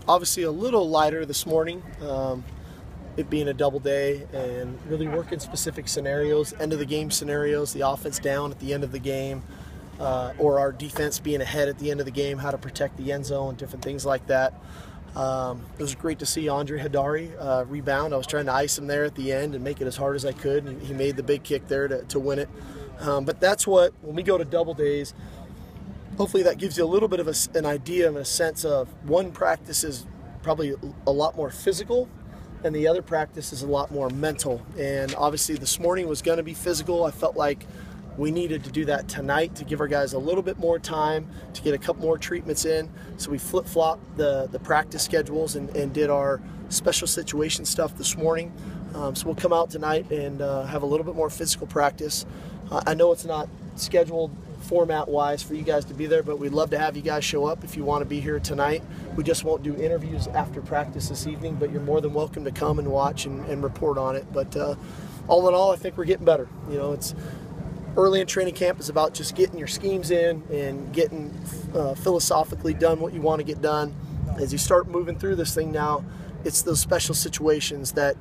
Obviously a little lighter this morning, it being a double day and really working specific scenarios, end of the game scenarios, the offense down at the end of the game, or our defense being ahead at the end of the game, how to protect the end zone, different things like that. It was great to see Andre Hadari rebound. I was trying to ice him there at the end and make it as hard as I could, and he made the big kick there to win it. But that's what, when we go to double days, hopefully that gives you a little bit of an idea and a sense of one practice is probably a lot more physical and the other practice is a lot more mental. And obviously this morning was going to be physical. I felt like we needed to do that tonight to give our guys a little bit more time to get a couple more treatments in. So we flip-flopped the practice schedules and did our special situation stuff this morning. So we'll come out tonight and have a little bit more physical practice. I know it's not scheduled format-wise for you guys to be there, but we'd love to have you guys show up if you want to be here tonight. We just won't do interviews after practice this evening, but you're more than welcome to come and watch and report on it. But all in all, I think we're getting better. You know, it's early in training camp is about just getting your schemes in and getting philosophically done what you want to get done. As you start moving through this thing now, it's those special situations that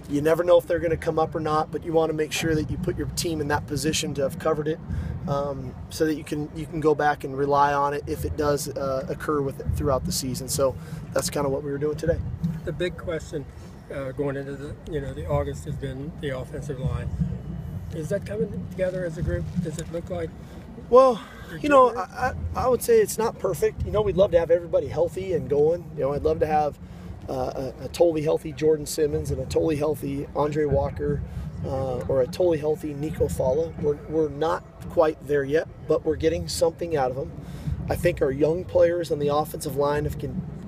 you never know if they're going to come up or not, but you want to make sure that you put your team in that position to have covered it, so that you can go back and rely on it if it does occur with it throughout the season. So that's kind of what we were doing today. The big question going into the August has been the offensive line. Is that coming together as a group? Does it look like? Well, I would say it's not perfect. We'd love to have everybody healthy and going. I'd love to have a totally healthy Jordan Simmons and a totally healthy Andre Walker, or a totally healthy Nico Falla. We're not quite there yet, but we're getting something out of them. I think our young players on the offensive line have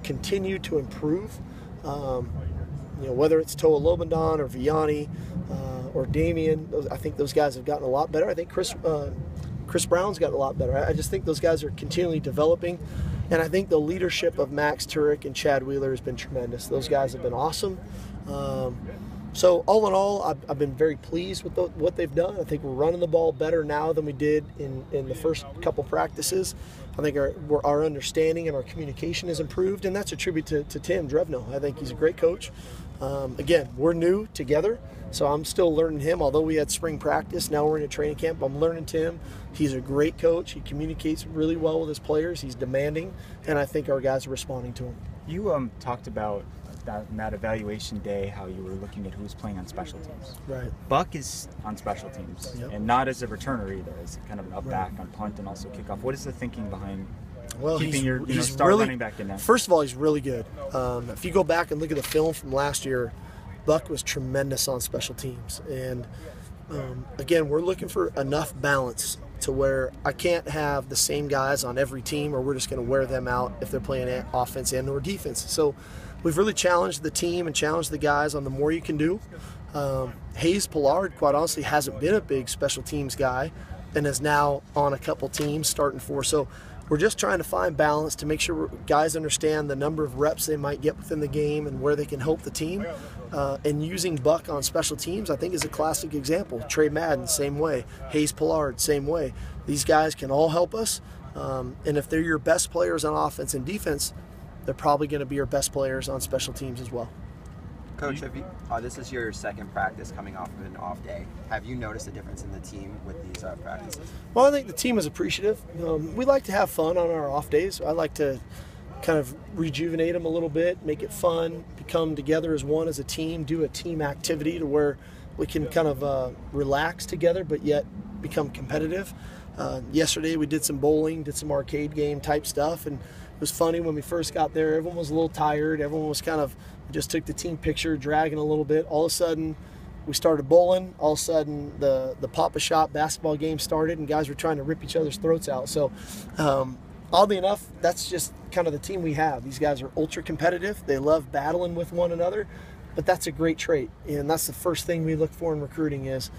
continued to improve. Whether it's Toa Lobendon or Vianney or Damian, I think those guys have gotten a lot better. I think Chris Brown's gotten a lot better. I just think those guys are continually developing. And I think the leadership of Max Turek and Chad Wheeler has been tremendous. Those guys have been awesome. So all in all, I've been very pleased with what they've done. I think we're running the ball better now than we did in the first couple practices. I think our understanding and our communication has improved, and that's a tribute to Tim Drevno. I think he's a great coach. Again, we're new together, so I'm still learning him. Although we had spring practice, now we're in a training camp, I'm learning Tim. He's a great coach. He communicates really well with his players. He's demanding, and I think our guys are responding to him. You talked about that evaluation day, how you were looking at who's playing on special teams. Right. Buck is on special teams, yep. And not as a returner either, as kind of an up back on punt and also kickoff. What is the thinking behind keeping your star really, running back in there? First of all, he's really good. If you go back and look at the film from last year, Buck was tremendous on special teams. And again, we're looking for enough balance to where I can't have the same guys on every team, or we're just going to wear them out if they're playing offense and or defense. So we've really challenged the team and challenged the guys on the more you can do. Hayes Pollard, quite honestly, hasn't been a big special teams guy and is now on a couple teams starting for. So we're just trying to find balance to make sure guys understand the number of reps they might get within the game and where they can help the team. And using Buck on special teams, I think, is a classic example. Trey Madden, same way. Hayes Pollard, same way. These guys can all help us. And if they're your best players on offense and defense, they're probably going to be your best players on special teams as well. Coach, this is your second practice coming off of an off day. Have you noticed a difference in the team with these practices? Well, I think the team is appreciative. We like to have fun on our off days. I like to kind of rejuvenate them a little bit, make it fun, come together as one, as a team, do a team activity to where we can kind of relax together but yet become competitive. Yesterday we did some bowling, did some arcade game type stuff, and it was funny when we first got there. Everyone was a little tired. Everyone was kind of, just took the team picture, dragging a little bit. All of a sudden, we started bowling. All of a sudden, the Papa Shop basketball game started, and guys were trying to rip each other's throats out. So, oddly enough, that's just kind of the team we have. These guys are ultra competitive. They love battling with one another, but that's a great trait. And that's the first thing we look for in recruiting is,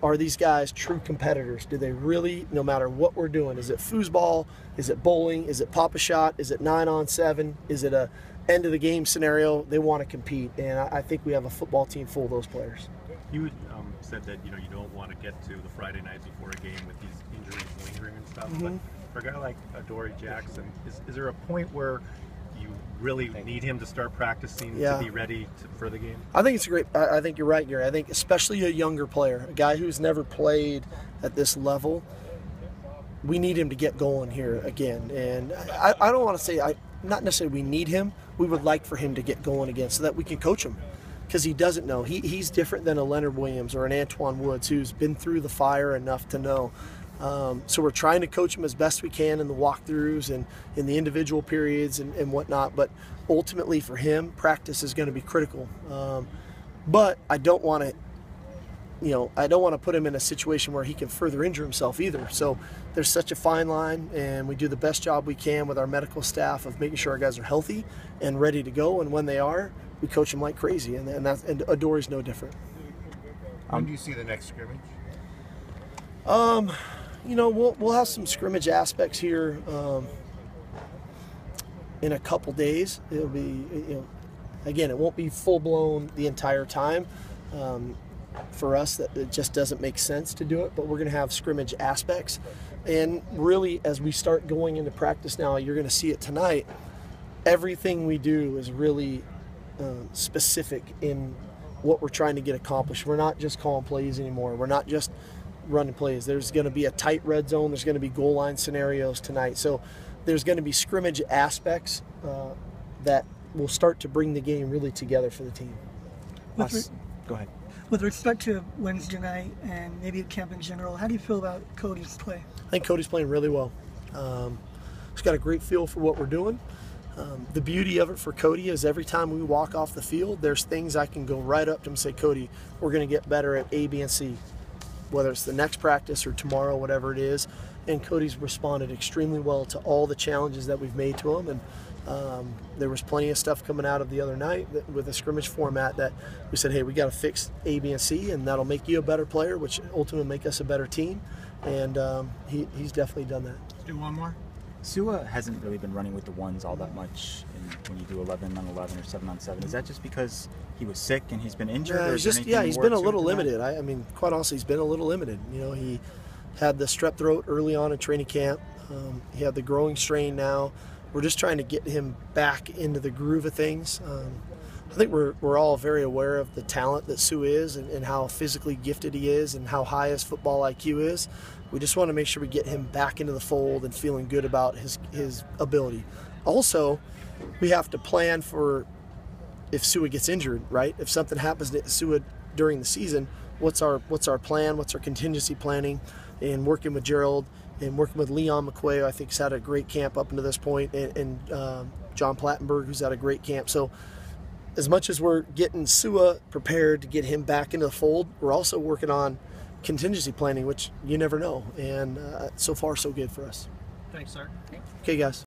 are these guys true competitors? Do they really, no matter what we're doing, is it foosball, is it bowling, is it Papa Shot, is it 9-on-7, is it a end of the game scenario? They want to compete, and I think we have a football team full of those players. You said that you don't want to get to the Friday night before a game with these injuries lingering and stuff. Mm-hmm. But for a guy like Dory Jackson, is there a point where you really need him to start practicing to be ready for the game? I think it's great. I think you're right, Gary. I think especially a younger player, a guy who's never played at this level, we need him to get going here again. And I don't want to say, not necessarily we need him, we would like for him to get going again so that we can coach him. Because he doesn't know. He's different than a Leonard Williams or an Antoine Woods who's been through the fire enough to know. So we're trying to coach him as best we can in the walkthroughs and in the individual periods and whatnot. But ultimately for him, practice is going to be critical. But I don't want to put him in a situation where he can further injure himself either. So there's such a fine line, and we do the best job we can with our medical staff of making sure our guys are healthy and ready to go. And when they are, we coach them like crazy, and Adoree' no different. When do you see the next scrimmage? We'll have some scrimmage aspects here in a couple days. It'll be, again, it won't be full blown the entire time. For us, that it just doesn't make sense to do it, but we're going to have scrimmage aspects. And really, as we start going into practice now, you're going to see it tonight. Everything we do is really specific in what we're trying to get accomplished. We're not just calling plays anymore. We're not just running plays. There's going to be a tight red zone. There's going to be goal line scenarios tonight. So there's going to be scrimmage aspects that will start to bring the game really together for the team. Go ahead. With respect to Wednesday night and maybe camp in general, how do you feel about Cody's play? I think Cody's playing really well. He's got a great feel for what we're doing. The beauty of it for Cody is every time we walk off the field, there's things I can go right up to him and say, Cody, we're going to get better at A, B, and C, whether it's the next practice or tomorrow, whatever it is. And Cody's responded extremely well to all the challenges that we've made to him. And there was plenty of stuff coming out of the other night with the scrimmage format that we said, hey, we got to fix A, B, and C, and that'll make you a better player, which ultimately make us a better team. And he's definitely done that. Let's do one more. Sua hasn't really been running with the ones all that much when you do 11 on 11 or 7 on 7. Is that just because he was sick and he's been injured? He's been a little limited. I mean, quite honestly, he's been a little limited. He had the strep throat early on in training camp. He had the growing strain now. We're just trying to get him back into the groove of things. I think we're all very aware of the talent that Sua is and how physically gifted he is and how high his football IQ is. We just want to make sure we get him back into the fold and feeling good about his ability. Also, we have to plan for if Sua gets injured, right? If something happens to Sua during the season, what's our plan? What's our contingency planning? And working with Gerald and working with Leon McQuay, I think has had a great camp up until this point, and John Plattenberg, who's had a great camp. So as much as we're getting Sua prepared to get him back into the fold, we're also working on contingency planning, which you never know. And so far, so good for us. Thanks, sir. Okay, guys.